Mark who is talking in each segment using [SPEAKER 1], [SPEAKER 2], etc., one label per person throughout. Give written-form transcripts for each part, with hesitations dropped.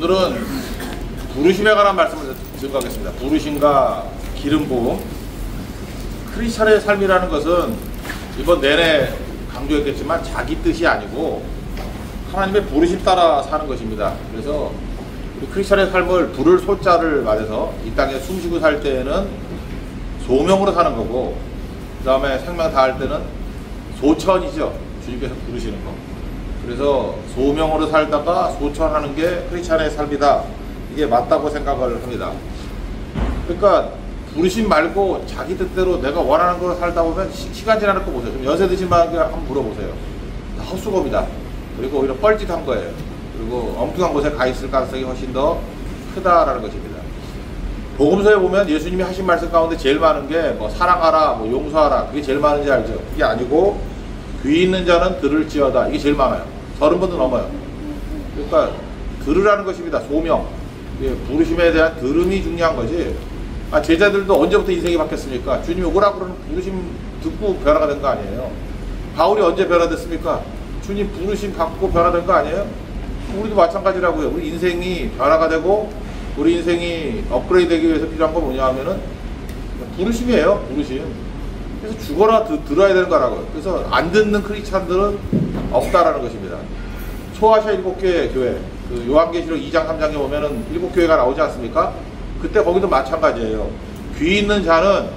[SPEAKER 1] 오늘은 부르심에 관한 말씀을 드리도록 하겠습니다. 부르심과 기름 부음. 크리스찬의 삶이라는 것은 이번 내내 강조했겠지만 자기 뜻이 아니고 하나님의 부르심 따라 사는 것입니다. 그래서 우리 크리스찬의 삶을 부를 소자를 말해서 이 땅에 숨쉬고 살 때에는 소명으로 사는 거고, 그 다음에 생명 다할 때는 소천이죠. 주님께서 부르시는 거. 그래서 소명으로 살다가 소천하는 게 크리스찬의 삶이다. 이게 맞다고 생각을 합니다. 그러니까 부르심 말고 자기 뜻대로 내가 원하는 걸로 살다 보면 시간 지나는 거 보세요. 좀 연세 드신 분한테 한번 물어보세요. 다 헛수고입니다. 그리고 오히려 뻘짓한 거예요. 그리고 엉뚱한 곳에 가 있을 가능성이 훨씬 더 크다라는 것입니다. 복음서에 보면 예수님이 하신 말씀 가운데 제일 많은 게 뭐 사랑하라, 뭐 용서하라, 그게 제일 많은지 알죠? 그게 아니고 귀 있는 자는 들을지어다, 이게 제일 많아요. 30번도 넘어요. 그러니까 들으라는 것입니다. 소명. 부르심에 대한 들음이 중요한 거지. 제자들도 언제부터 인생이 바뀌었습니까? 주님이 오라 그러는 부르심 듣고 변화가 된 거 아니에요. 바울이 언제 변화됐습니까? 주님 부르심 받고 변화된 거 아니에요? 우리도 마찬가지라고요. 우리 인생이 변화가 되고 우리 인생이 업그레이드 되기 위해서 필요한 건 뭐냐 하면은 부르심이에요. 부르심. 그래서 죽어라 들어야 되는 거라고요. 그래서 안 듣는 크리스찬들은 없다라는 것입니다. 소아시아 7개 교회, 그 요한계시록 2장 3장에 보면은 7교회가 나오지 않습니까? 그때 거기도 마찬가지예요. 귀 있는 자는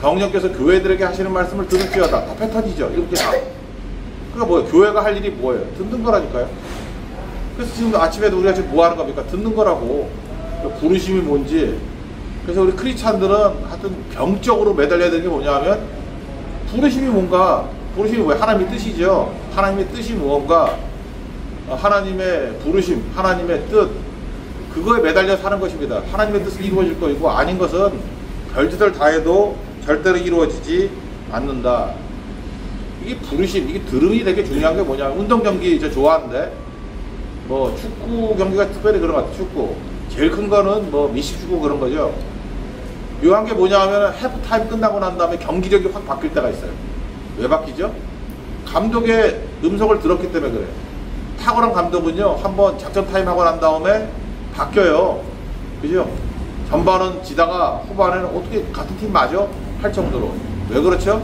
[SPEAKER 1] 성령께서 교회들에게 하시는 말씀을 들을지어다. 다 패턴이죠. 7개 다. 그러니까 뭐예요? 교회가 할 일이 뭐예요? 듣는 거라니까요. 그래서 지금 아침에도 우리가 지금 뭐 하는 겁니까? 듣는 거라고. 부르심이 뭔지. 그래서 우리 크리스찬들은 하여튼 병적으로 매달려야 되는 게 뭐냐 하면 부르심이 뭔가, 부르심이 뭐예요? 하나님의 뜻이죠. 하나님의 뜻이 무언가, 하나님의 부르심, 하나님의 뜻, 그거에 매달려 사는 것입니다. 하나님의 뜻은 이루어질 거이고 아닌 것은 별짓을 다 해도 절대로 이루어지지 않는다. 이게 부르심, 이게 들음이 되게 중요한 게 뭐냐면, 운동 경기 저 좋아하는데 뭐 축구 경기가 특별히 그런 것 같아요. 축구 제일 큰 거는 뭐 미식축구 그런 거죠. 묘한 게 뭐냐 하면 해프타임 끝나고 난 다음에 경기력이 확 바뀔 때가 있어요. 왜 바뀌죠? 감독의 음성을 들었기 때문에 그래요. 탁월한 감독은요, 한번 작전 타임 하고 난 다음에 바뀌어요. 그죠? 전반은 지다가 후반에는 어떻게 같은 팀 맞아? 할 정도로. 왜 그렇죠?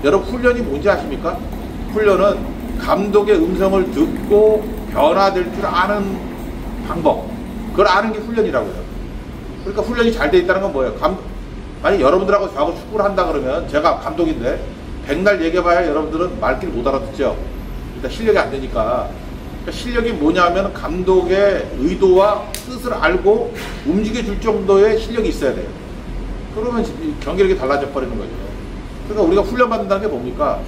[SPEAKER 1] 여러분 훈련이 뭔지 아십니까? 훈련은 감독의 음성을 듣고 변화될 줄 아는 방법, 그걸 아는 게 훈련이라고요. 그러니까 훈련이 잘 돼 있다는 건 뭐예요? 만약 여러분들하고 저하고 축구를 한다 그러면 제가 감독인데 백날 얘기해봐야 여러분들은 말귀를 못 알아듣죠. 일단 실력이 안 되니까. 그러니까 실력이 뭐냐 하면 감독의 의도와 뜻을 알고 움직여줄 정도의 실력이 있어야 돼요. 그러면 경기력이 달라져 버리는 거죠. 그러니까 우리가 훈련받는다는 게 뭡니까?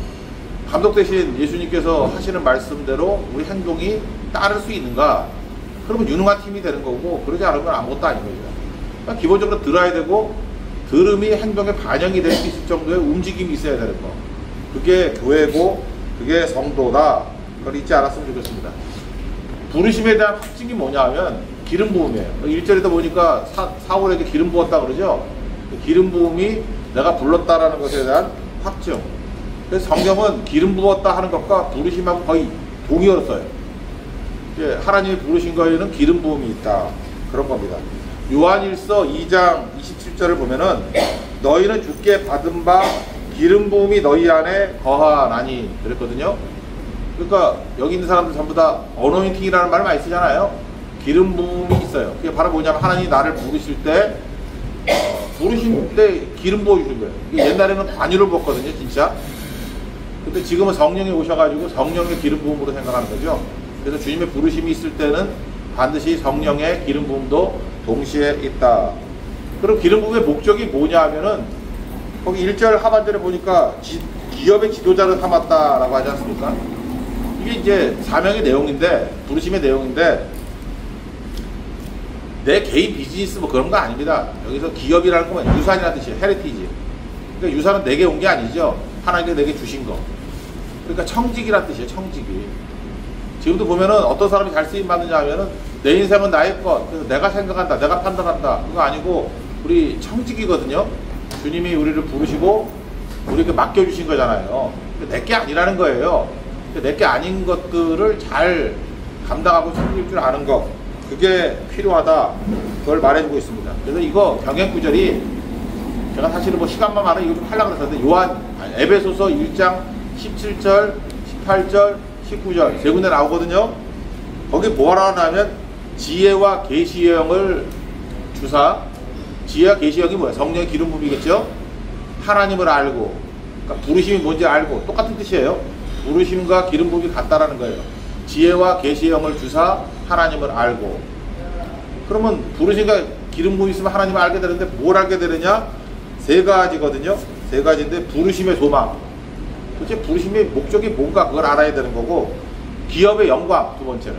[SPEAKER 1] 감독 대신 예수님께서 하시는 말씀대로 우리 행동이 따를 수 있는가? 그러면 유능한 팀이 되는 거고, 그러지 않으면 아무것도 아닌 거죠. 그러니까 기본적으로 들어야 되고, 들음이 행동에 반영이 될 수 있을 정도의 움직임이 있어야 되는 거. 그게 교회고, 그게 성도다. 그걸 잊지 않았으면 좋겠습니다. 부르심에 대한 확증이 뭐냐 하면 기름 부음이에요. 1절에도 보니까 사울에게 기름 부었다 그러죠. 기름 부음이 내가 불렀다라는 것에 대한 확증. 그래서 성경은 기름 부었다 하는 것과 부르심하고 거의 동의어로 써요. 하나님이 부르신 거에는 기름 부음이 있다. 그런 겁니다. 요한일서 2장 27절을 보면은 너희는 주께 받은 바 기름 부음이 너희 안에 거하나니 그랬거든요. 그러니까 여기 있는 사람들 전부 다 어노인팅이라는 말을 많이 쓰잖아요. 기름 부음이 있어요. 그게 바로 뭐냐면 하나님이 나를 부르실 때 부르실 때 기름 부어주신 거예요. 옛날에는 관유를 붓거든요, 진짜. 근데 지금은 성령이 오셔가지고 성령의 기름 부음으로 생각하는 거죠. 그래서 주님의 부르심이 있을 때는 반드시 성령의 기름 부음도 동시에 있다. 그럼 기름 부음의 목적이 뭐냐 하면은 거기 1절 하반절에 보니까 기업의 지도자를 삼았다라고 하지 않습니까? 이게 이제 사명의 내용인데, 부르심의 내용인데, 내 개인 비즈니스 뭐 그런 거 아닙니다. 여기서 기업이라는 건 유산이라는 뜻이에요. 헤리티지. 그러니까 유산은 내게 온 게 아니죠. 하나님께서 내게 주신 거. 그러니까 청직이라는 뜻이에요. 청직이. 지금도 보면은 어떤 사람이 잘 쓰임 받느냐 하면은 내 인생은 나의 것, 그래서 내가 생각한다, 내가 판단한다. 그거 아니고 우리 청직이거든요. 주님이 우리를 부르시고 우리에게 맡겨주신 거잖아요. 내게 아니라는 거예요. 내게 아닌 것들을 잘 감당하고 챙길 줄 아는 것, 그게 필요하다. 그걸 말해주고 있습니다. 그래서 이거 병행구절이 제가 사실은 뭐 시간만 많아 이거 좀 하려고 그랬었는데 에베소서 1장 17절, 18절, 19절 세 군데 나오거든요. 거기 뭐라 하냐면 지혜와 계시의 영을 주사. 지혜와 계시의 영이 뭐야? 성령의 기름 부음이겠죠? 하나님을 알고, 그러니까 부르심이 뭔지 알고 똑같은 뜻이에요. 부르심과 기름 부음이 같다라는 거예요. 지혜와 계시의 영을 주사 하나님을 알고. 그러면 부르심과 기름 부음이 있으면 하나님을 알게 되는데 뭘 알게 되느냐? 세 가지거든요. 세 가지인데 부르심의 소망. 도대체 부르심의 목적이 뭔가 그걸 알아야 되는 거고, 기업의 영광 두 번째는.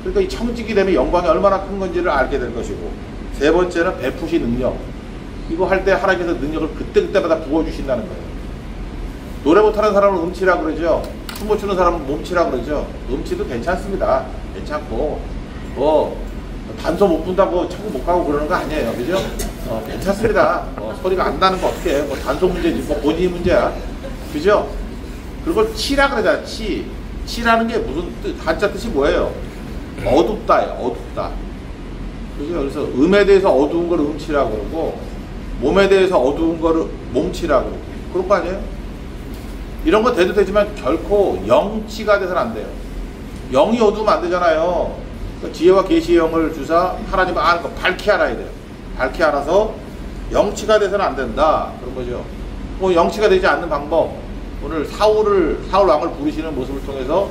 [SPEAKER 1] 그러니까 이 청직이 되면 영광이 얼마나 큰 건지를 알게 될 것이고, 세 번째는 베푸시 능력. 이거 할 때 하나님께서 능력을 그때그때마다 부어주신다는 거예요. 노래 못하는 사람은 음치라 그러죠. 춤 못 추는 사람은 몸치라 그러죠. 음치도 괜찮습니다. 괜찮고 단소 못 분다고 천국 못 가고 그러는 거 아니에요. 그죠? 괜찮습니다. 소리가 안 나는 거 어떻게 해. 단소 문제지 본인이 문제야. 그죠? 그걸 치라 그러잖아. 치라는 게 무슨 한자 뜻이 뭐예요? 어둡다예요. 어둡다. 그죠? 그래서 음에 대해서 어두운 걸 음치라 그러고, 몸에 대해서 어두운 거를 몸치라 그러고, 그런 거 아니에요? 이런 거 돼도 되지만 결코 영치가 돼서는 안 돼요. 영이 어두우면 안 되잖아요. 그러니까 지혜와 계시의 영을 주사 하나님을 아는 거 밝히 알아야 돼요. 밝히 알아서 영치가 돼서는 안 된다. 그런 거죠. 뭐 영치가 되지 않는 방법, 오늘 사울 왕을 부르시는 모습을 통해서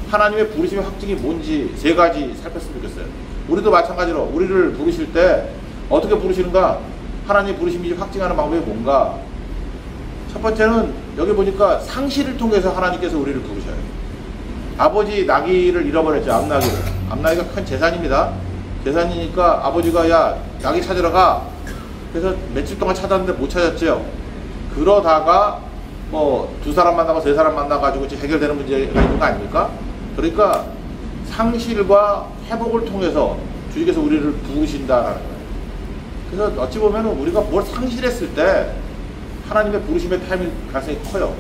[SPEAKER 1] 하나님의 부르심의 확증이 뭔지 세 가지 살폈으면 좋겠어요. 우리도 마찬가지로 우리를 부르실 때 어떻게 부르시는가? 하나님의 부르심이 확증하는 방법이 뭔가? 첫 번째는 여기 보니까 상시를 통해서 하나님께서 우리를 부르셔요. 아버지 나귀를 잃어버렸죠. 암나귀가 큰 재산입니다. 재산이니까 아버지가 야 나귀 찾으러 가. 그래서 며칠 동안 찾았는데 못 찾았죠. 그러다가 뭐 두 사람 만나고 세 사람 만나가지고 해결되는 문제가 있는 거 아닙니까? 그러니까 상실과 회복을 통해서 주님께서 우리를 부르신다라는 거예요. 그래서 어찌 보면 우리가 뭘 상실했을 때 하나님의 부르심의 타임일 가능성이 커요.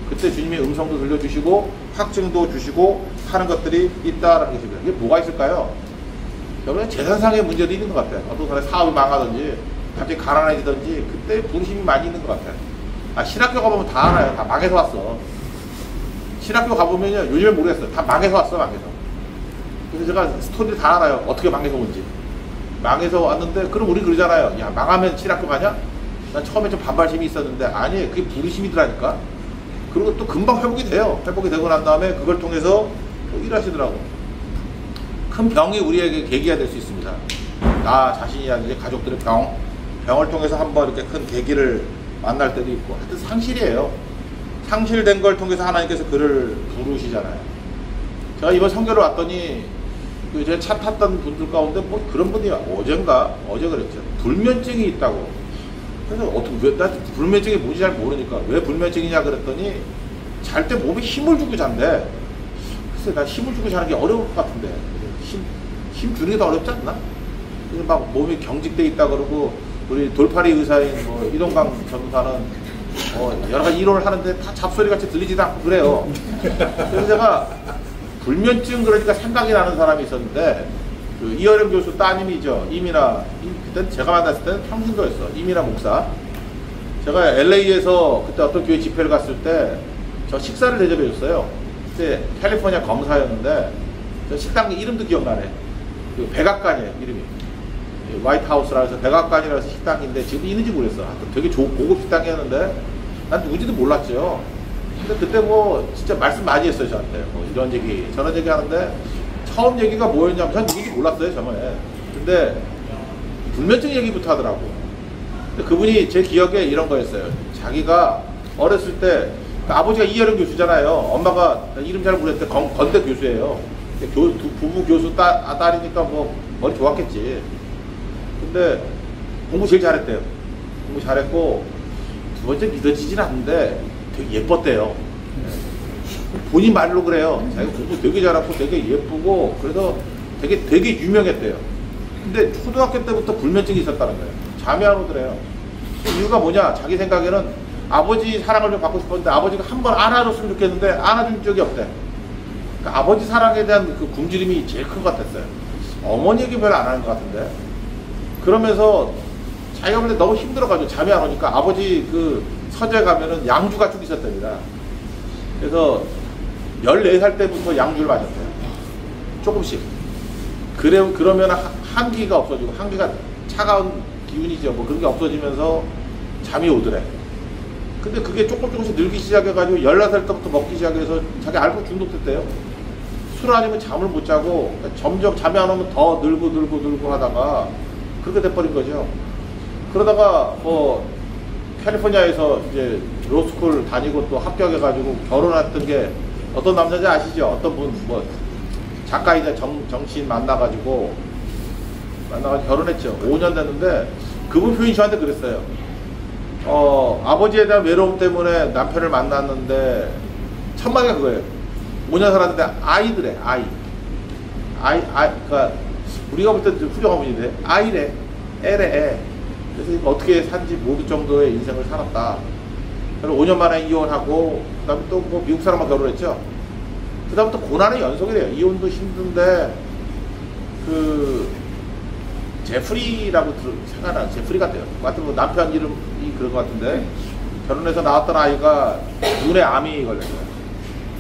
[SPEAKER 1] 그때 주님의 음성도 들려주시고 확증도 주시고 하는 것들이 있다라는 것입니다. 이게 뭐가 있을까요? 여러분 재산상의 문제도 있는 것 같아요. 어떤 사람의 사업이 망하든지 갑자기 가난해지든지 그때 부르심이 많이 있는 것 같아요. 신학교 가보면 다 알아요. 다 망해서 왔어. 신학교 가보면요, 요즘에 모르겠어요. 다 망해서 왔어. 망해서. 그래서 제가 스토리를 다 알아요. 어떻게 망해서 온지. 망해서 왔는데 그럼 우리 그러잖아요. 야 망하면 신학교 가냐? 난 처음에 좀 반발심이 있었는데 아니 그게 부르심이더라니까. 그리고 또 금방 회복이 돼요. 회복이 되고 난 다음에 그걸 통해서 또 일하시더라고. 큰 병이 우리에게 계기가 될 수 있습니다. 나 자신이라든지 가족들의 병을 통해서 한번 이렇게 큰 계기를 만날 때도 있고, 하여튼 상실이에요. 상실된 걸 통해서 하나님께서 그를 부르시잖아요. 제가 이번 선교를 왔더니 제 차 탔던 분들 가운데 뭐 그런 분이 어제 그랬죠. 불면증이 있다고. 그래서 나 불면증이 뭔지 잘 모르니까 왜 불면증이냐 그랬더니 잘 때 몸에 힘을 주고 잔대. 글쎄 나 힘을 주고 자는 게 어려울 것 같은데 힘 주는 게 더 어렵지 않나? 그래서 막 몸이 경직돼 있다 그러고, 우리 돌팔이 의사인 뭐 이동강 전사는 여러 가지 이론을 하는데 다 잡소리 같이 들리지도 않고 그래요. 그래서 제가 불면증 그러니까 생각이 나는 사람이 있었는데, 그 이어령 교수 따님이죠. 그때 제가 만났을 때는 평신도였어. 이민아 목사. 제가 LA에서 그때 어떤 교회 집회를 갔을 때 저 식사를 대접해 줬어요. 그때 캘리포니아 검사였는데 저 식당 이름도 기억나네. 그 백악관이에요, 이름이. 화이트하우스라 해서 백악관이라 해서 식당인데 지금 있는지 모르겠어. 하여튼 되게 고급 식당이었는데 난 누군지도 몰랐죠. 근데 그때 뭐 진짜 말씀 많이 했어요, 저한테. 뭐 이런 얘기 저런 얘기 하는데 처음 얘기가 뭐였냐면 전 누군지 몰랐어요, 처음에. 근데 불면증 얘기부터 하더라고. 근데 그분이 제 기억에 이런 거였어요. 자기가 어렸을 때 아버지가 이여령 교수잖아요. 엄마가 이름 잘 모르겠는데 건대 교수예요. 부부 교수 딸이니까 뭐 머리 좋았겠지. 근데 공부 제일 잘했대요. 공부 잘했고 두 번째 믿어지진 않는데 되게 예뻤대요. 본인 말로 그래요. 자기가 공부 되게 잘하고 되게 예쁘고 그래서 되게 유명했대요. 근데 초등학교 때부터 불면증이 있었다는 거예요. 잠이 안 오더래요. 이유가 뭐냐? 자기 생각에는 아버지 사랑을 좀 받고 싶었는데 아버지가 한 번 안아줬으면 좋겠는데 안아준 적이 없대. 그러니까 아버지 사랑에 대한 그 굶주림이 제일 큰 것 같았어요. 어머니 얘기 별로 안 하는 것 같은데. 그러면서 자기가 볼 때 너무 힘들어가지고 잠이 안 오니까 아버지 그 서재 가면은 양주가 쭉 있었답니다. 그래서 14살 때부터 양주를 마셨대요. 조금씩. 그러면 한기가 없어지고, 한기가 차가운 기운이죠. 뭐 그런 게 없어지면서 잠이 오더래. 근데 그게 조금씩 늘기 시작해가지고 14살 때부터 먹기 시작해서 자기 알코올 중독됐대요. 술 아니면 잠을 못 자고, 그러니까 점점 잠이 안 오면 더 늘고 하다가 그렇게 돼버린 거죠. 그러다가 뭐 캘리포니아에서 이제 로스쿨 다니고 또 합격해가지고 결혼했던 게 어떤 남자인지 아시죠? 어떤 분, 뭐 작가이자 정치인 만나가지고 결혼했죠. 5년 됐는데 그분 표현이 저한테 그랬어요. 아버지에 대한 외로움 때문에 남편을 만났는데 첫 마디가 그거예요. 5년 살았는데 아이들에 그러니까 우리가 볼 때는 훌륭한 분인데 아이래, 애래, 애. 그래서 어떻게 산지 모를 정도의 인생을 살았다. 그리고 5년 만에 이혼하고 그다음에 또 뭐 미국 사람과 결혼했죠. 그다음부터 고난의 연속이래요. 이혼도 힘든데 그 제프리라고 생각나. 제프리 같아요. 같은 뭐 남편 이름이 그런 것 같은데 결혼해서 낳았던 아이가 눈에 암이 걸렸어요.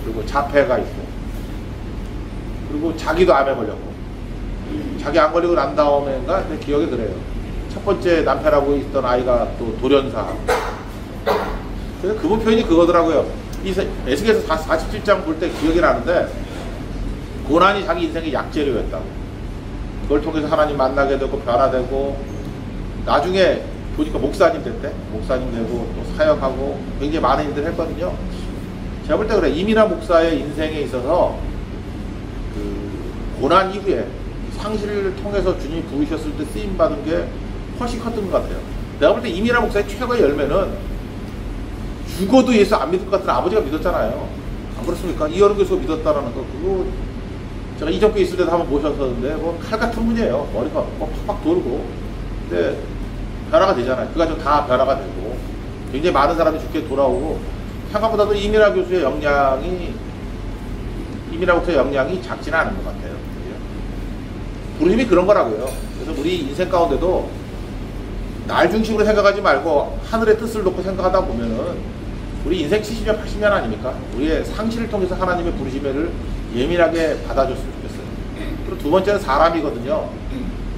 [SPEAKER 1] 그리고 자폐가 있고 그리고 자기도 암에 걸렸고 자기 안 걸리고 난 다음에인가 내 기억이 그래요. 첫 번째 남편하고 있던 아이가 또 돌연사. 그래서 그분 표현이 그거더라고요. 이 에스겔서 47장 볼 때 기억이 나는데 고난이 자기 인생의 약재료였다고. 그걸 통해서 하나님 만나게 되고 변화되고 나중에 보니까 목사님 됐대. 목사님 되고 또 사역하고 굉장히 많은 일들을 했거든요. 제가 볼 때 그래. 이민아 목사의 인생에 있어서 그 고난 이후에 상실을 통해서 주님이 부르셨을 때 쓰임받은 게 훨씬 컸던 것 같아요. 내가 볼 때 이민아 목사의 최고의 열매는 죽어도 예수 안 믿을 것 같은 아버지가 믿었잖아요. 안 그렇습니까? 이어른 교수가 믿었다라는 거. 그거 제가 이전교회 있을 때도 한번 모셨었는데 뭐 칼 같은 분이에요. 머리가 뭐 팍팍 돌고. 근데 변화가 되잖아요. 그 가지고 다 변화가 되고 굉장히 많은 사람이 죽게 돌아오고 생각보다도 이민아 교수의 이민아 목사의 역량이 작지는 않은 것 같아요. 부르심이 그런 거라고요. 그래서 우리 인생 가운데도 날 중심으로 생각하지 말고 하늘의 뜻을 놓고 생각하다 보면은 우리 인생 70년, 80년 아닙니까? 우리의 상실을 통해서 하나님의 부르심을 예민하게 받아줬으면 좋겠어요. 그리고 두 번째는 사람이거든요.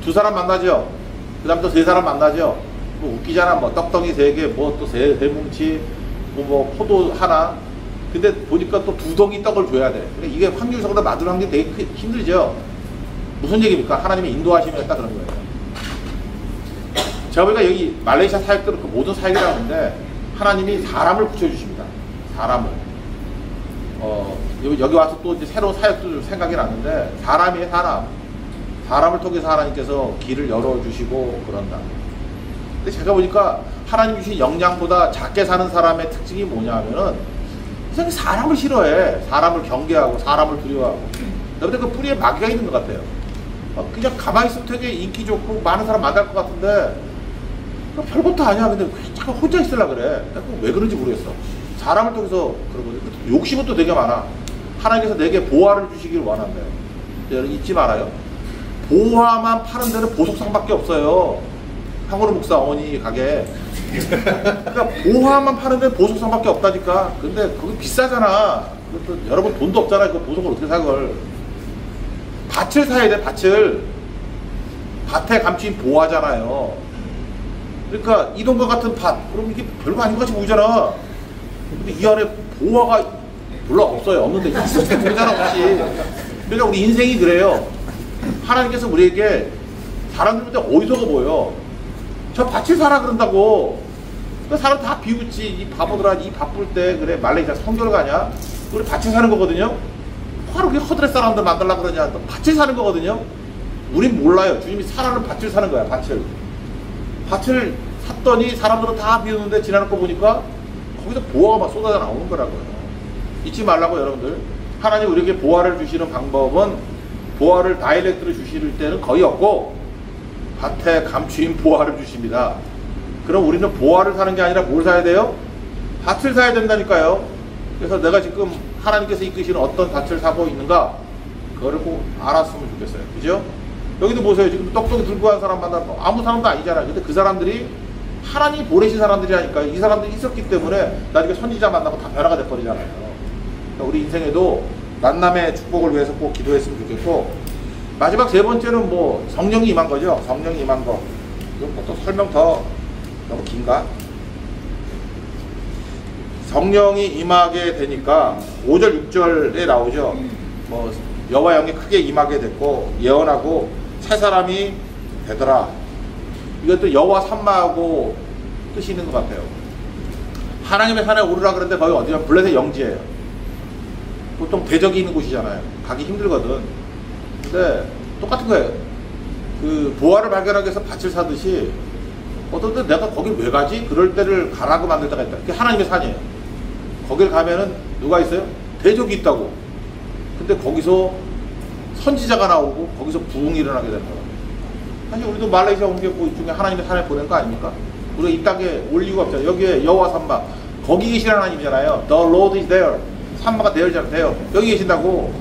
[SPEAKER 1] 두 사람 만나죠. 그 다음 또 세 사람 만나죠. 뭐 웃기잖아. 뭐 떡덩이 3개, 뭐 또 세 뭉치, 뭐 포도 하나. 근데 보니까 또 2덩이 떡을 줘야 돼. 그러니까 이게 확률적으로 만드는 확률이 되게 힘들죠. 무슨 얘기입니까? 하나님의 인도하심이 딱 그런 거예요. 제가 보니까 여기 말레이시아 사역들은 그 모든 사역이라고 하는데 하나님이 사람을 붙여주십니다. 사람을. 여기 와서 또 이제 새로운 사역도 생각이 났는데 사람이에요, 사람. 사람을 통해서 하나님께서 길을 열어주시고 그런다. 근데 제가 보니까 하나님 주신 역량보다 작게 사는 사람의 특징이 뭐냐 하면은 이상하게 사람을 싫어해. 사람을 경계하고 사람을 두려워하고. 근데 그 뿌리에 마귀가 있는 것 같아요. 그냥 가만히 있으면 되게 인기 좋고 많은 사람 만날 것 같은데 별것도 아니야. 근데 왜 자꾸 혼자 있으려고 그래. 왜 그런지 모르겠어. 사람을 통해서 그런 거지. 욕심은 또 되게 많아. 하나님께서 내게 보화를 주시길 원한대요. 여러분 잊지 말아요. 보화만 파는 데는 보석상밖에 없어요. 황우르 목사 어머니 가게. 그러니까 보화만 파는 데는 보석상밖에 없다니까. 근데 그거 비싸잖아. 그것도 여러분 돈도 없잖아요. 그 보석을 어떻게 사 그걸. 밭을 사야 돼. 밭을. 밭에 감춘 보화잖아요. 그러니까 이동과 같은 밭, 그럼 이게 별거 아닌 것 같이 보이잖아. 근데 이 안에 보화가 별로 없어요. 없는데 있을 보이잖아, 혹시. 그러니까 우리 인생이 그래요. 하나님께서 우리에게 사람들 볼 때 어디서가 보여. 저 밭을 사라 그런다고. 그 사람 다 비웃지. 이 바보들아, 이 바쁠 때 그래 말레이시아 성결 가냐? 우리 밭을 사는 거거든요. 바로 그렇게 허드렛 사람들 만들려고 그러냐? 또 밭을 사는 거거든요. 우린 몰라요. 주님이 사라는 밭을 사는 거야. 밭을 샀더니 사람들은 다 비우는데 지나놓고 보니까 거기서 보화가 막 쏟아져 나오는 거라고요. 잊지 말라고 여러분들. 하나님 우리에게 보화를 주시는 방법은 보화를 다이렉트로 주실 때는 거의 없고 밭에 감추인 보화를 주십니다. 그럼 우리는 보화를 사는 게 아니라 뭘 사야 돼요? 밭을 사야 된다니까요. 그래서 내가 지금 하나님께서 이끄시는 어떤 밭을 사고 있는가 그거를 꼭 알았으면 좋겠어요. 그죠? 여기도 보세요. 지금 떡볶이 들고 간 사람 만나 아무 사람도 아니잖아요. 근데 그 사람들이 하나님이 보내신 사람들이라니까. 이 사람들이 있었기 때문에 나중에 선지자 만나고 다 변화가 돼버리잖아요. 그러니까 우리 인생에도 만남의 축복을 위해서 꼭 기도했으면 좋겠고, 마지막 세 번째는 뭐 성령이 임한 거죠. 성령이 임한 거. 이건 뭐또 설명 더 너무 긴가? 성령이 임하게 되니까 5절 6절에 나오죠. 뭐 여호와 영이 크게 임하게 됐고 예언하고 새 사람이 되더라. 이것도 여호와 삼마하고 뜻이 있는 것 같아요. 하나님의 산에 오르라 그러는데 거기 어디냐? 블레셋 영지예요. 보통 대적이 있는 곳이잖아요. 가기 힘들거든. 근데 똑같은 거예요. 그 보화를 발견하기 위해서 밭을 사듯이 어떤 때 내가 거길 왜 가지? 그럴 때를 가라고 만들 때가 있다. 그게 하나님의 산이에요. 거길 가면은 누가 있어요? 대적이 있다고. 근데 거기서 선지자가 나오고 거기서 부흥이 일어나게 되는 거예요. 사실 우리도 말레이시아 온 게 뭐 중에 하나님의 산에 보낸 거 아닙니까? 우리가 이 땅에 올 이유가 없잖아요. 여기에 여호와 삼마, 거기 계신 하나님이잖아요. The Lord is there. 삼마가 돼요. 여기 계신다고.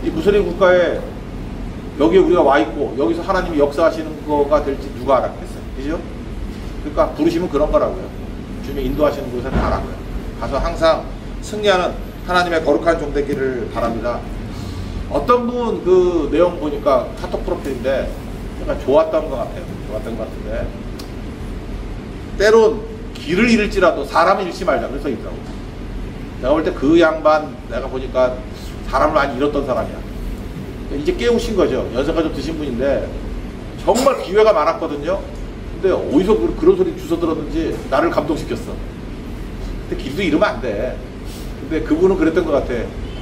[SPEAKER 1] 이 무슬림 국가에 여기에 우리가 와 있고 여기서 하나님이 역사하시는 거가 될지 누가 알았겠어요? 그죠? 그러니까 부르시면 그런 거라고요. 주님이 인도하시는 곳에 가라고요. 가서 항상 승리하는 하나님의 거룩한 종 되기를 바랍니다. 어떤 분 그 내용 보니까 카톡 프로필인데 약간 좋았던 것 같아요. 좋았던 것 같은데, 때론 길을 잃을지라도 사람을 잃지 말자 그래서 있더라고. 내가 볼 때 그 양반 내가 보니까 사람을 많이 잃었던 사람이야. 이제 깨우신 거죠. 연세가 좀 드신 분인데 정말 기회가 많았거든요. 근데 어디서 그런 소리 주워 들었는지 나를 감동시켰어. 근데 길도 잃으면 안 돼. 근데 그분은 그랬던 것 같아.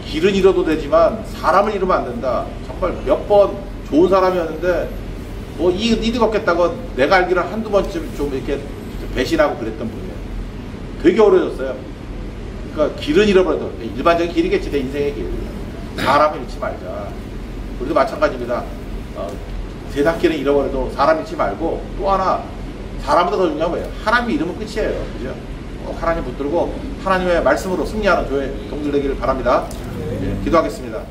[SPEAKER 1] 길은 잃어도 되지만 사람을 잃으면 안 된다. 정말 몇 번 좋은 사람이었는데 뭐 이득 없겠다고 내가 알기로는 한두 번쯤 좀 이렇게 배신하고 그랬던 분이에요. 되게 어려졌어요. 그러니까 길은 잃어버려도 일반적인 길이겠지. 내 인생의 길. 사람을 잃지 말자. 우리도 마찬가지입니다. 세상 길은 잃어버려도 사람 잃지 말고, 또 하나 사람보다 더 중요한 거예요. 하나님의 이름은 끝이에요. 그죠? 하나님 붙들고 하나님의 말씀으로 승리하는 저의 동들 되기를 바랍니다. 예, 기도하겠습니다.